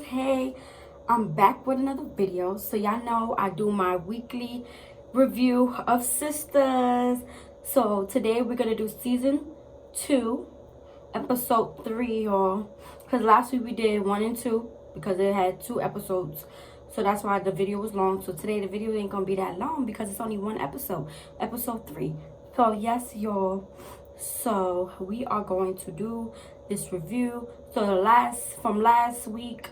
Hey, I'm back with another video. So y'all know I do my weekly review of Sistas. So today we're gonna do season 2, episode 3, y'all. Because last week we did 1 and 2 because it had 2 episodes. So that's why the video was long. So today the video ain't gonna be that long because it's only 1 episode, episode 3. So yes, y'all. So we are going to do this review. So from last week,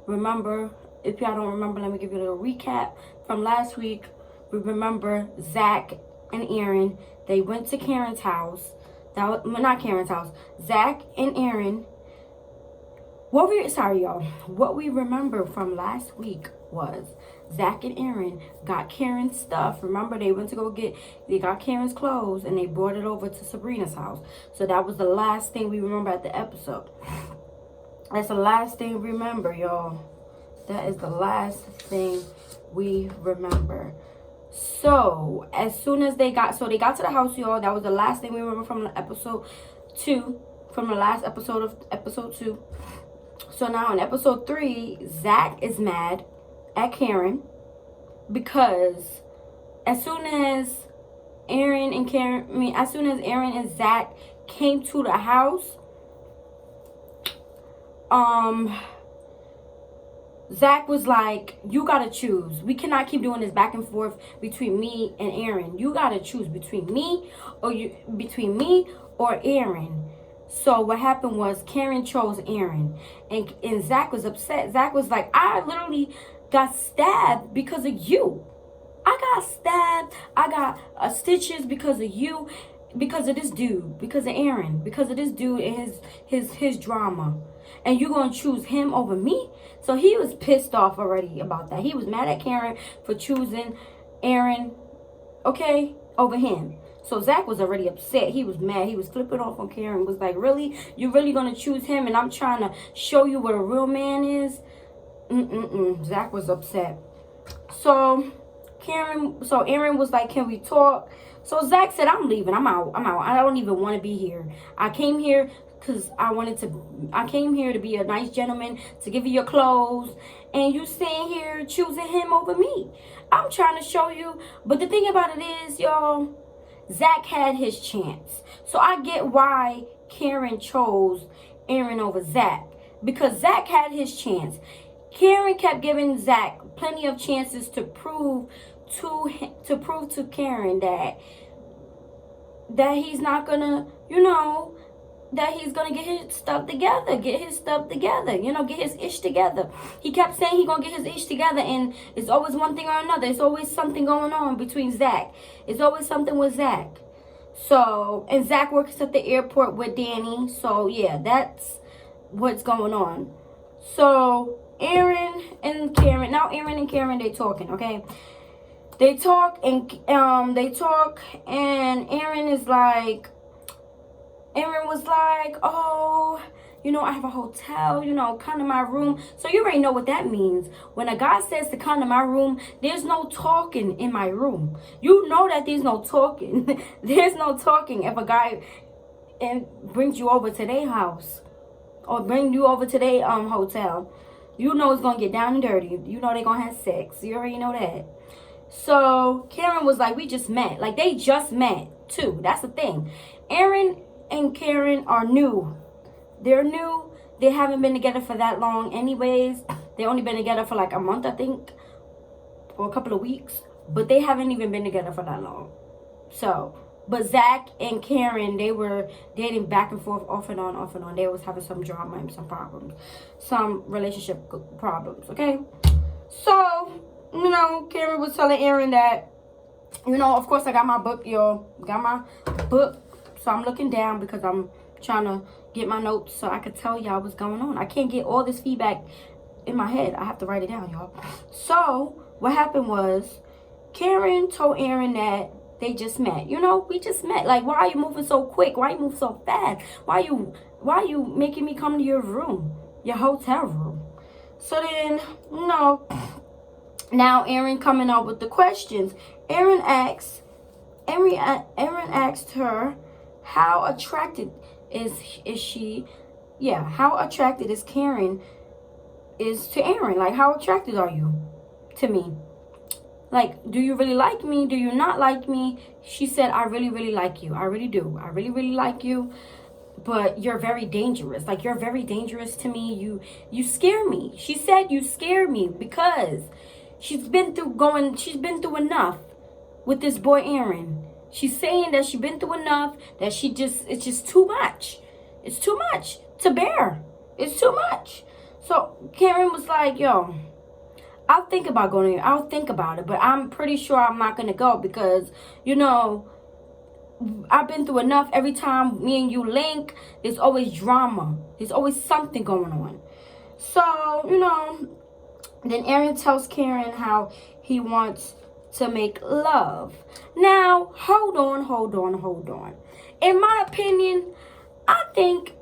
remember, if y'all don't remember, let me give you a little recap. From last week, we remember Zach and Aaron, they went to Karen's house. That was, well, not Karen's house. Zach and Aaron. What we remember from last week was Zach and Aaron got Karen's stuff. Remember, they got Karen's clothes and they brought it over to Sabrina's house. So that was the last thing we remember at the episode. That's the last thing we remember, y'all. That is the last thing we remember. So as soon as they got to the house, y'all, that was the last thing we remember from the episode 2, from the last episode of episode 2. So now in episode 3, Zach is mad at Karen because as soon as Aaron and Zach came to the house, Zach was like, you gotta choose. We cannot keep doing this back and forth between me and Aaron. You gotta choose between me or Aaron. So what happened was Karen chose Aaron, and Zach was upset. Zach was like, I literally got stabbed because of you. I got stabbed. I got stitches because of you, because of this dude, because of Aaron, because of this dude and his drama. And you're going to choose him over me? So he was pissed off already about that. He was mad at Karen for choosing Aaron, okay, over him. So Zach was already upset. He was mad. He was flipping off on Karen. Was like, really? You really going to choose him? And I'm trying to show you what a real man is? Zach was upset. So Aaron was like, can we talk? So Zach said, I'm leaving. I'm out. I don't even want to be here. I came here because I came here to be a nice gentleman, to give you your clothes, and you sitting here choosing him over me. I'm trying to show you. But the thing about it is, y'all, Zach had his chance. So I get why Karen chose Aaron over Zach, because Zach had his chance. Karen kept giving Zach plenty of chances to prove to Karen that he's not gonna, that he's gonna get his stuff together, get his ish together. He kept saying he's gonna get his ish together, and it's always one thing or another. It's always something going on between Zach. It's always something with Zach. So, and Zach works at the airport with Danny. So yeah, that's what's going on. So Aaron and Karen, they talking, okay? They talk and Aaron was like, oh, I have a hotel, come to my room. So you already know what that means. When a guy says to come to my room, there's no talking in my room. You know that there's no talking. There's no talking if a guy brings you over to their house or bring you over to their hotel. You know it's going to get down and dirty. You know they're going to have sex. You already know that. So Karen was like, we just met. Like, they just met too. That's the thing. Aaron and Karen are new. They're new. They haven't been together for that long anyways. They only been together for like a month, I think, or a couple of weeks. But they haven't even been together for that long. So, but Zach and Karen, they were dating back and forth, off and on. They was having some drama and some problems. Some relationship problems, okay? So, Karen was telling Aaron that, of course I got my book, y'all. Got my book. So I'm looking down because I'm trying to get my notes so I could tell y'all what's going on. I can't get all this feedback in my head. I have to write it down, y'all. So what happened was Karen told Aaron that they just met. We just met. Like, why are you moving so quick? Why you move so fast? Why you making me come to your room, your hotel room? So then, now Aaron coming up with the questions. Aaron asked her, how attracted is she? Yeah, how attracted is Karen is to Aaron. Like, how attracted are you to me? Like, do you really like me? Do you not like me? She said, I really, really like you. I really do. I really, really like you. But you're very dangerous. Like, you're very dangerous to me. You scare me. She said you scare me because she's been through enough with this boy Aaron. She's saying that she's been through enough, that it's just too much. It's too much to bear. It's too much. So Karen was like, yo, I'll think about going there. I'll think about it. But I'm pretty sure I'm not going to go because, I've been through enough. Every time me and you link, there's always drama. There's always something going on. So, then Aaron tells Karen how he wants to make love. Now, hold on. In my opinion, I think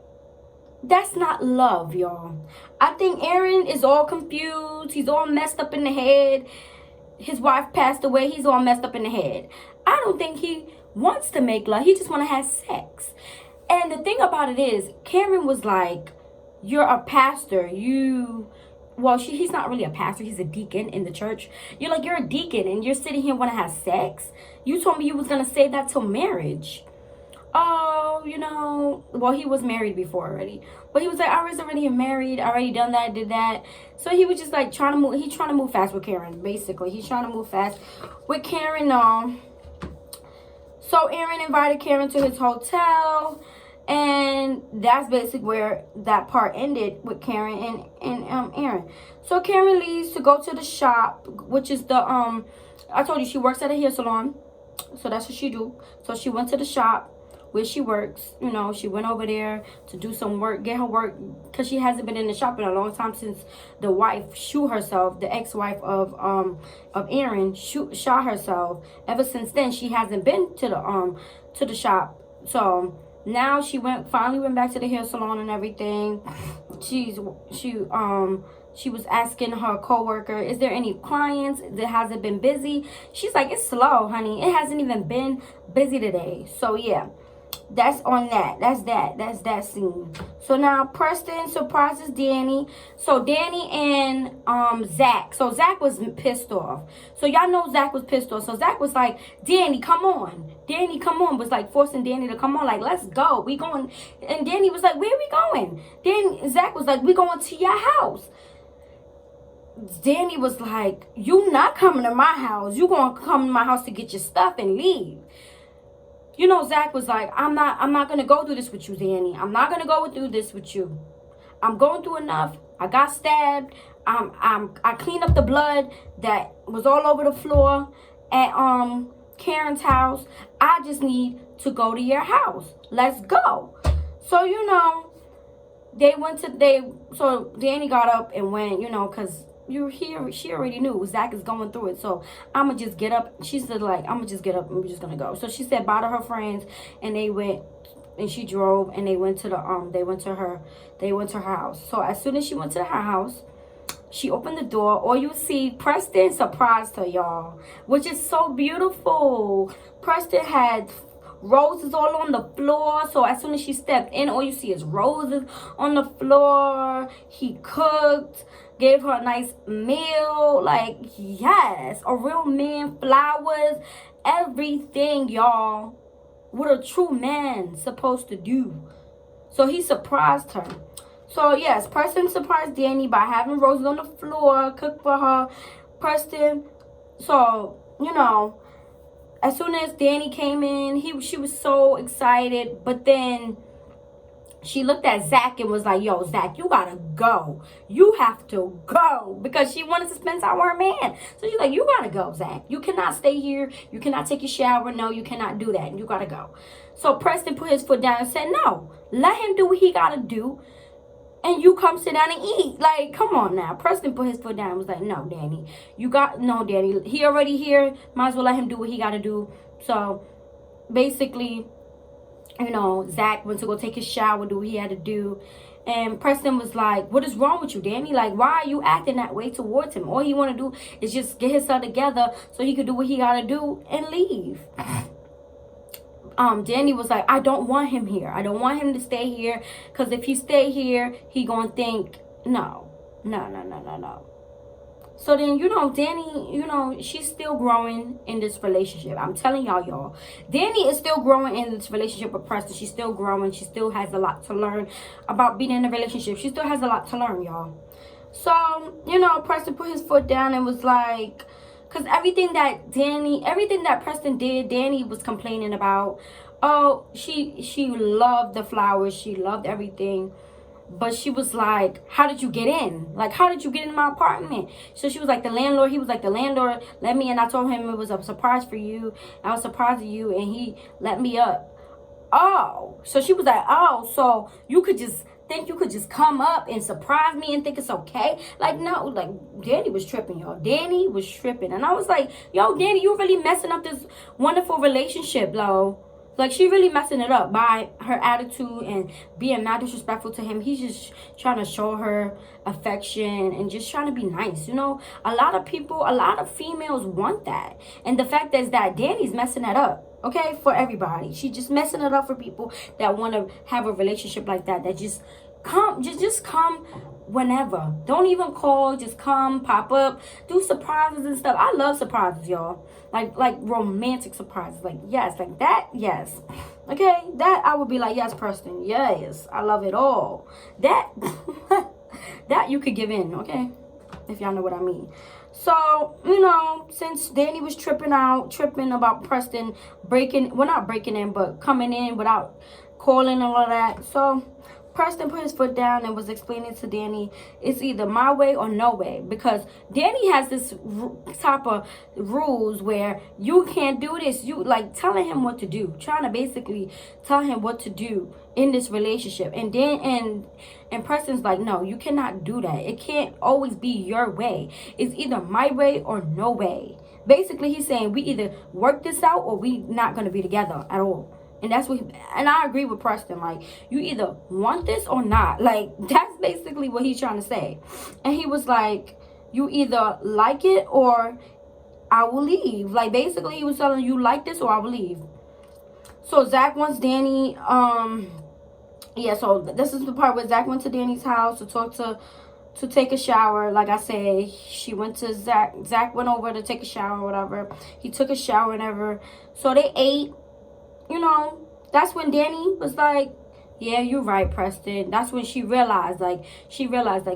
that's not love, y'all. I think Aaron is all confused. He's all messed up in the head. His wife passed away. He's all messed up in the head. I don't think he wants to make love. He just want to have sex. And the thing about it is, Karen was like, you're a pastor. He's not really a pastor. He's a deacon in the church. You're a deacon and you're sitting here want to have sex. You told me you was going to save that till marriage. Oh, he was married before already. But he was like, I was already married. I already done that, did that. So he was just like trying to move fast with Karen, basically. He's trying to move fast with Karen. So Aaron invited Karen to his hotel. And that's basically where that part ended with Karen and Aaron. So Karen leaves to go to the shop, which is I told you she works at a hair salon. So that's what she do. So she went to the shop where she works. She went over there to do some work, get her work, because she hasn't been in the shop in a long time since the wife shoot herself, the ex-wife of Aaron shot herself. Ever since then, she hasn't been to the shop. So now she finally went back to the hair salon and everything. She was asking her coworker, is there any clients that hasn't been busy? She's like, it's slow, honey. It hasn't even been busy today. So yeah, that's on that. That's that scene. So now Preston surprises Danny. So Danny and Zach. So Zach was pissed off. So y'all know Zach was pissed off. So Zach was like, Danny, come on. Danny, come on. Was like forcing Danny to come on. Like, let's go. We going. And Danny was like, where are we going? Then Zach was like, we going to your house. Danny was like, you not coming to my house. You gonna come to my house to get your stuff and leave. Zach was like, I'm not gonna go through this with you, Danny. I'm not gonna go through this with you. I'm going through enough. I got stabbed. I cleaned up the blood that was all over the floor at Karen's house. I just need to go to your house. Let's go. So so Danny got up and went, because she already knew Zach is going through it. So I'ma just get up. She said, like, I'ma just get up and we're just gonna go. So she said bye to her friends, and they went, and she drove, and they went to her house. So as soon as she went to her house, she opened the door. All you see, Preston surprised her, y'all, which is so beautiful. Preston had roses all on the floor. So as soon as she stepped in, all you see is roses on the floor. He cooked, gave her a nice meal. Like, yes, a real man, flowers, everything, y'all, what a true man supposed to do. So he surprised her. So yes, Preston surprised Danny by having roses on the floor, cooked for her. Preston, so as soon as Danny came in, she was so excited. But then she looked at Zach and was like, yo, Zach, you gotta go. You have to go. Because she wanted to spend time with her man. So she's like, you gotta go, Zach. You cannot stay here. You cannot take a shower. No, you cannot do that. You gotta go. So Preston put his foot down and said, no, let him do what he gotta do. And you come sit down and eat. Like, come on now. Preston put his foot down and was like, no, Danny. Danny. He already here. Might as well let him do what he got to do. So, basically, Zach went to go take his shower, do what he had to do. And Preston was like, what is wrong with you, Danny? Like, why are you acting that way towards him? All he want to do is just get himself together so he could do what he got to do and leave. Danny was like, I don't want him here. I don't want him to stay here. Because if he stay here, he going to think, no. No, no, no, no, no. So then, Danny, she's still growing in this relationship. I'm telling y'all. Danny is still growing in this relationship with Preston. She's still growing. She still has a lot to learn about being in a relationship. She still has a lot to learn, y'all. So, Preston put his foot down and was like, because everything that Preston did, Danny was complaining about. Oh, she loved the flowers. She loved everything. But she was like, how did you get in? Like, how did you get in my apartment? So she was like, he was like, the landlord let me in. I told him it was a surprise for you. I was surprised at you, and he let me up. Oh, so she was like, oh, so you could just come up and surprise me and think it's okay? Like, no, like, Danny was tripping, y'all. Danny was tripping. And I was like, yo, Danny, you really messing up this wonderful relationship, though. Like, she really messing it up by her attitude and being mad disrespectful to him. He's just trying to show her affection and just trying to be nice. A lot of females want that. And the fact is that Danny's messing that up. Okay, for everybody. She's just messing it up for people that want to have a relationship like that. That just come whenever. Don't even call. Just come, pop up, do surprises and stuff. I love surprises, y'all. Like romantic surprises. Like, yes, like that, yes. Okay, that I would be like, yes, Preston, yes, I love it all. That that you could give in, okay, if y'all know what I mean. So, since Danny was tripping about Preston not breaking in, but coming in without calling and all that. So Preston put his foot down and was explaining to Danny, it's either my way or no way. Because Danny has this type of rules where you can't do this. You like telling him what to do, trying to basically tell him what to do in this relationship. And and Preston's like, no, you cannot do that. It can't always be your way. It's either my way or no way. Basically, he's saying we either work this out or we not going to be together at all. And and I agree with Preston. Like, you either want this or not. Like, that's basically what he's trying to say. And he was like, you either like it or I will leave. Like, basically, he was telling you like this or I will leave. So Zach wants Danny, so this is the part where Zach went to Danny's house to take a shower. Like I said, she went to Zach went over to take a shower or whatever. He took a shower and whatever. So they ate. That's when Danny was like, yeah, you're right, Preston. That's when she realized,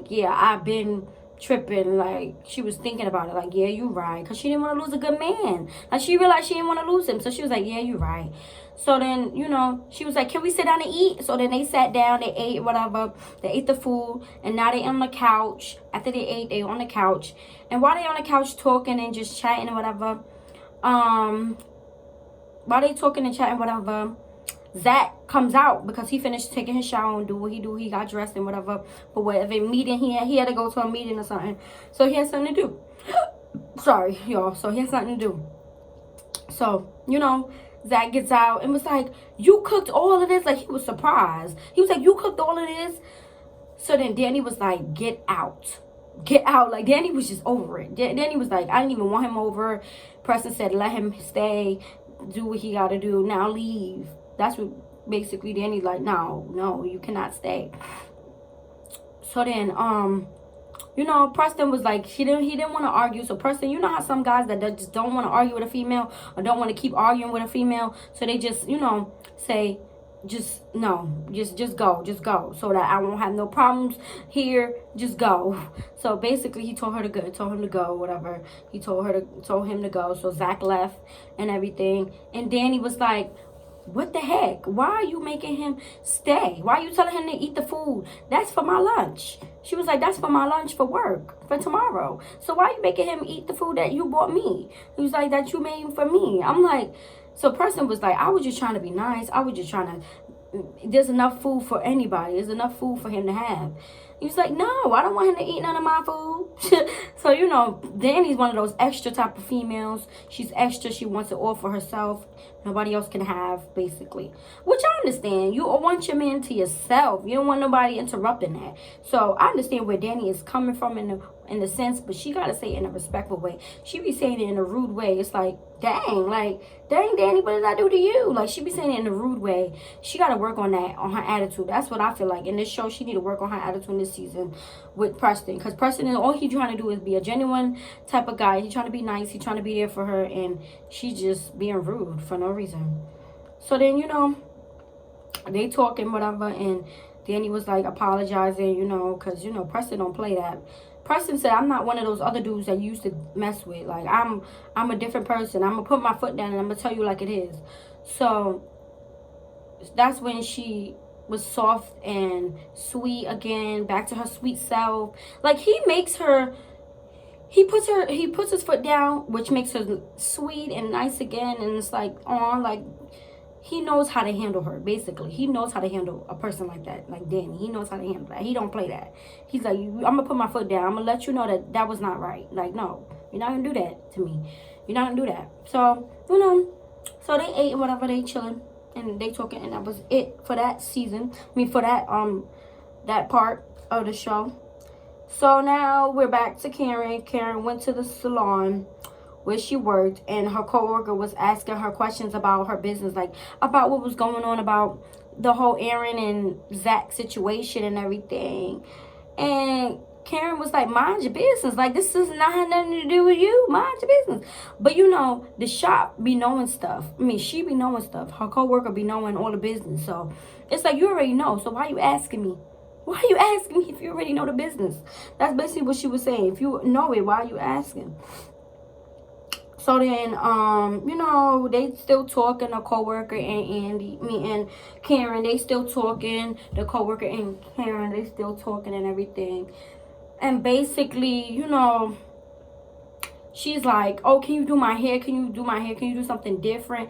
yeah, I've been tripping. Like, she was thinking about it, like, yeah, you're right. Because she didn't want to lose a good man. Like, she realized she didn't want to lose him. So she was like, yeah, you're right. So then, she was like, can we sit down and eat? So then they sat down, they ate, whatever. They ate the food, and now they on the couch. After they ate, they on the couch. And while they on the couch talking and just chatting and whatever, while they talking and chatting, whatever, Zach comes out because he finished taking his shower and do what he do. He got dressed and whatever. But whatever meeting he had to go to a meeting or something. So he had something to do. Sorry, y'all. So he had something to do. So, Zach gets out and was like, you cooked all of this? Like, he was surprised. He was like, you cooked all of this? So then Danny was like, get out. Get out. Like, Danny was just over it. Danny was like, I didn't even want him over. Preston said, let him stay. Do what he got to do. Now leave. That's what basically Danny's like, no, you cannot stay. So then, Preston was like, he didn't want to argue. So Preston, you know how some guys that just don't want to argue with a female or don't want to keep arguing with a female. So they just, say, just go. So that I won't have no problems here. Just go. So basically he told him to go, whatever. He told him to go. So Zach left and everything. And Danny was like, what the heck? Why are you making him stay? Why are you telling him to eat the food? That's for my lunch. She was like, that's for my lunch for work, for tomorrow. So why are you making him eat the food that you bought me? He was like, that you made for me. I'm like, so Preston was like, I was just trying to be nice. I was just trying to, there's enough food for anybody. There's enough food for him to have. He was like, no, I don't want him to eat none of my food. So, Danny's one of those extra type of females. She's extra. She wants it all for herself. Nobody else can have, basically. Which I understand. You want your man to yourself. You don't want nobody interrupting that. So I understand where Danny is coming from in the sense, but she gotta say it in a respectful way. She be saying it in a rude way. It's like, dang, Danny, what did I do to you? Like, she be saying it in a rude way. She gotta work on that, on her attitude. That's what I feel like. In this show, she need to work on her attitude this season with Preston. Because Preston, all he trying to do is be a genuine type of guy. He trying to be nice. He trying to be there for her. And she just being rude for no reason. So then, they talking, whatever. And Danny was like apologizing, because, Preston don't play that. Preston said, I'm not one of those other dudes that you used to mess with. Like, I'm a different person. I'm going to put my foot down and I'm going to tell you like it is. So that's when she was soft and sweet again, back to her sweet self. Like, he puts his foot down, which makes her sweet and nice again. And it's like, he knows how to handle her, basically. He knows how to handle a person like that, like Danny. He knows how to handle that. He don't play that. He's like, I'm going to put my foot down. I'm going to let you know that was not right. Like, no, you're not going to do that to me. You're not going to do that. So, so they ate and whatever, they chilling. And they talking, and that was it for that season. For that part of the show. So now we're back to Karen. Karen went to the salon where she worked, and her coworker was asking her questions about her business, like about what was going on, about the whole Aaron and Zach situation and everything. And Karen was like, mind your business. Like, this does not have nothing to do with you. Mind your business. But the shop be knowing stuff. She be knowing stuff. Her coworker be knowing all the business. So it's like, you already know. So why are you asking me? Why are you asking me if you already know the business? That's basically what she was saying. If you know it, why are you asking? So then, they still talking, the coworker and Karen, they still talking, the coworker and Karen, they still talking and everything. And basically, she's like, oh, can you do my hair? Can you do my hair? Can you do something different?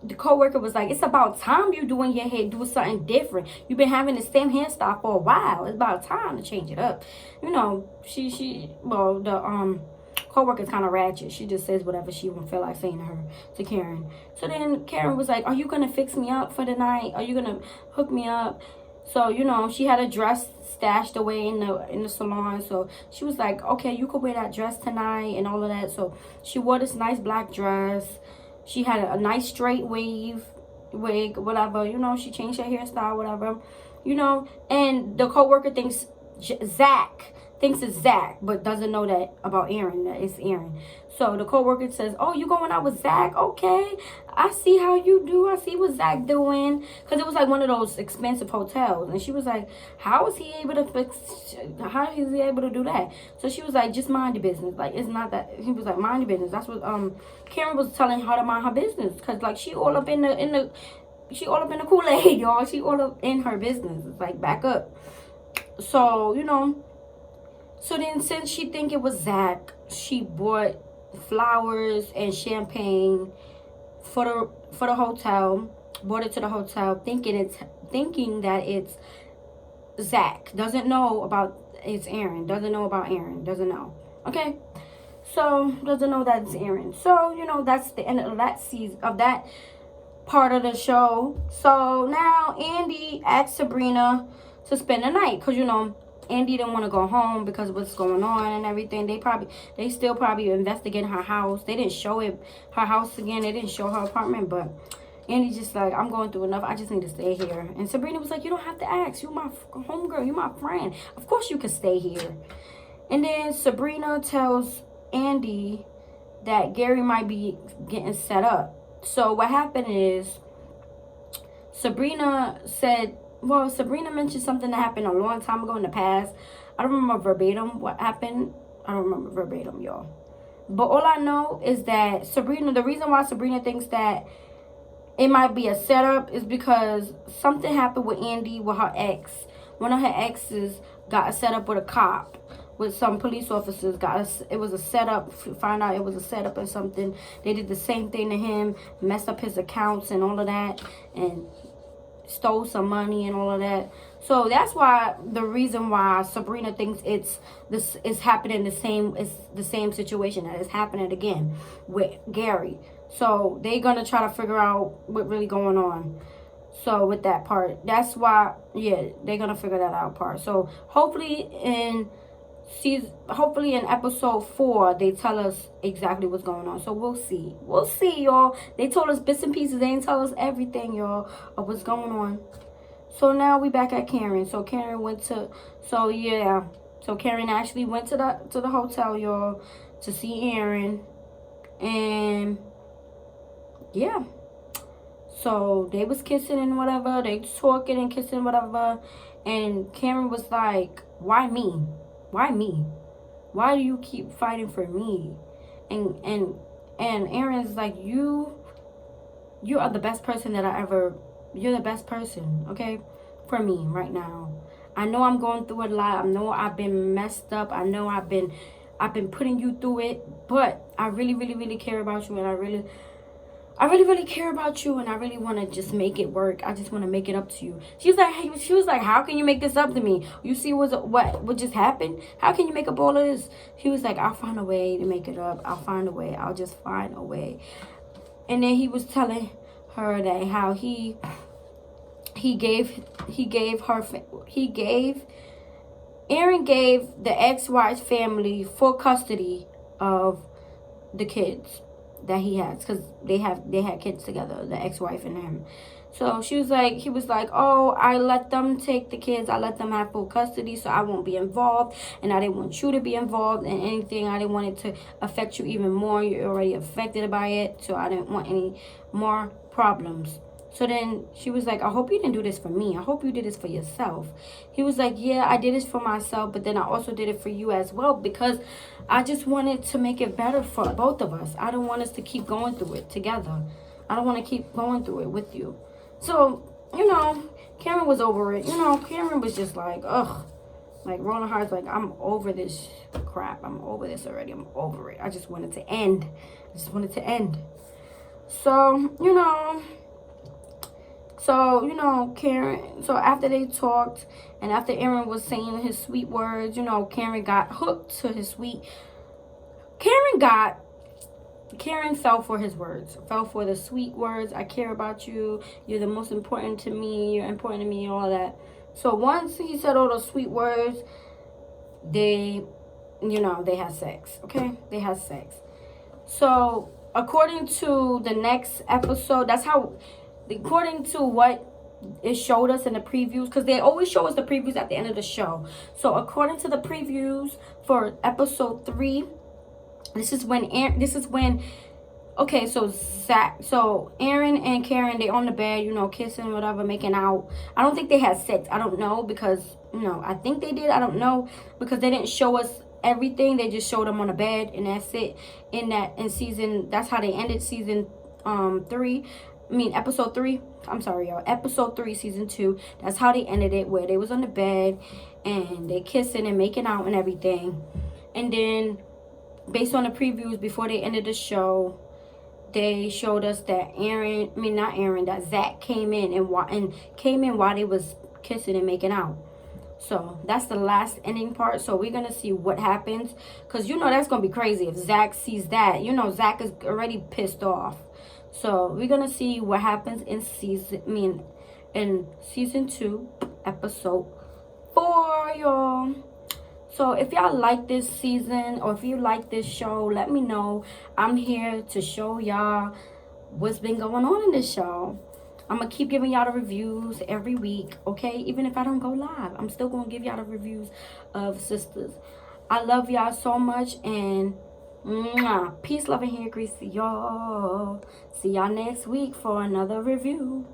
The coworker was like, it's about time you doing your hair, do something different. You've been having the same hairstyle for a while. It's about time to change it up. The co-worker's kind of ratchet. She just says whatever she won't feel like saying to Karen. So then Karen was like, are you gonna fix me up for the night? Are you gonna hook me up? So she had a dress stashed away in the salon. So she was like, okay, you could wear that dress tonight and all of that. So she wore this nice black dress. She had a nice straight wig, whatever. She changed her hairstyle, whatever. And the co-worker thinks Zach thinks it's Zach, but doesn't know that about Aaron, that it's Aaron. So the co-worker says, oh, you going out with Zach? Okay, I see how you do. I see what Zach doing. Because it was like one of those expensive hotels. And she was like, how is he able to do that? So she was like, just mind your business. Like, it's not that. He was like, mind your business. That's what Karen was telling her to mind her business. Because, like, she all up in the Kool-Aid, y'all. She all up in her business. It's like, back up. So, so then since she think it was Zach, she bought flowers and champagne for the hotel, brought it to the hotel, thinking that it's Zach. Doesn't know about it's Aaron. Doesn't know about Aaron. Doesn't know. Okay? So doesn't know that it's Aaron. So, that's the end of that season, of that part of the show. So now Andy asked Sabrina to spend the night, because Andy didn't want to go home because of what's going on and everything. They still probably investigating her house. They didn't show her house again. They didn't show her apartment, but Andy just like, I'm going through enough. I just need to stay here. And Sabrina was like, you don't have to ask. You're my homegirl. You're my friend. Of course you can stay here. And then Sabrina tells Andy that Gary might be getting set up. So what happened is Sabrina mentioned something that happened a long time ago in the past. I don't remember verbatim what happened. I don't remember verbatim, y'all. But all I know is that the reason why Sabrina thinks that it might be a setup is because something happened with Andy, with her ex. One of her exes got a setup with a cop, with some police officers. It was a setup. Find out it was a setup or something. They did the same thing to him, messed up his accounts and all of that, and stole some money and all of that. So that's why the reason why Sabrina thinks it's happening the same situation that is happening again with Gary. So they're gonna try to figure out what really going on. So with that part, that's why they're gonna figure that out part. So hopefully in hopefully in episode 4 they tell us exactly what's going on. So we'll see, y'all. They told us bits and pieces. They didn't tell us everything, y'all, of what's going on. So now we back at Karen. So Karen went to, so yeah, so Karen actually went to the hotel, y'all, to see Aaron. And yeah, so they was kissing and whatever, they talking and kissing whatever. And Karen was like, why me? Why do you keep fighting for me? And Aaron's like, you are the best person that you're the best person, okay, for me right now. I know I'm going through a lot. I know I've been messed up. I know I've been putting you through it, but I really, really, really care about you, and I really care about you, and I really want to just make it work. I just want to make it up to you. She was like, how can you make this up to me? You see what just happened? How can you make up all of this? He was like, I'll find a way to make it up. I'll find a way. I'll just find a way. And then he was telling her that how Aaron gave the ex-wife's family full custody of the kids that he has, because they had kids together, the ex-wife and him. So he was like, oh, I let them take the kids. I let them have full custody, so I won't be involved. And I didn't want you to be involved in anything. I didn't want it to affect you even more. You're already affected by it, so I didn't want any more problems. So then she was like, I hope you didn't do this for me. I hope you did this for yourself. He was like, yeah, I did this for myself, but then I also did it for you as well, because I just wanted to make it better for both of us. I don't want us to keep going through it together. I don't want to keep going through it with you. So, Karen was over it. Karen was just like, ugh. Like, rolling hard, like, I'm over this crap. I'm over this already. I'm over it. I just wanted to end. So, Karen, so after they talked, and after Aaron was saying his sweet words, Karen got hooked to his sweet. Karen fell for his words, fell for the sweet words. I care about you. You're the most important to me. You're important to me, all that. So once he said all those sweet words, they had sex, okay? They had sex. So according to the next episode, according to what it showed us in the previews, because they always show us the previews at the end of the show. So according to the previews for episode 3, this is when Aaron and Karen, they on the bed, kissing, whatever, making out. I don't think they had sex. I don't know, because I think they did. I don't know, because they didn't show us everything. They just showed them on the bed, and that's it. That's how they ended season 3. Episode 3. I'm sorry, y'all. Episode 3, season 2. That's how they ended it, where they was on the bed and they kissing and making out and everything. And then, based on the previews before they ended the show, they showed us that that Zach came in while they was kissing and making out. So that's the last ending part. So we're gonna see what happens, because that's gonna be crazy if Zach sees that. Zach is already pissed off. So we're gonna see what happens in season 2, episode 4, y'all. So if y'all like this season, or if you like this show, let me know. I'm here to show y'all what's been going on in this show. I'm gonna keep giving y'all the reviews every week, okay? Even if I don't go live, I'm still gonna give y'all the reviews of Sistas. I love y'all so much, and peace, love, and hair grease to y'all. See y'all next week for another review.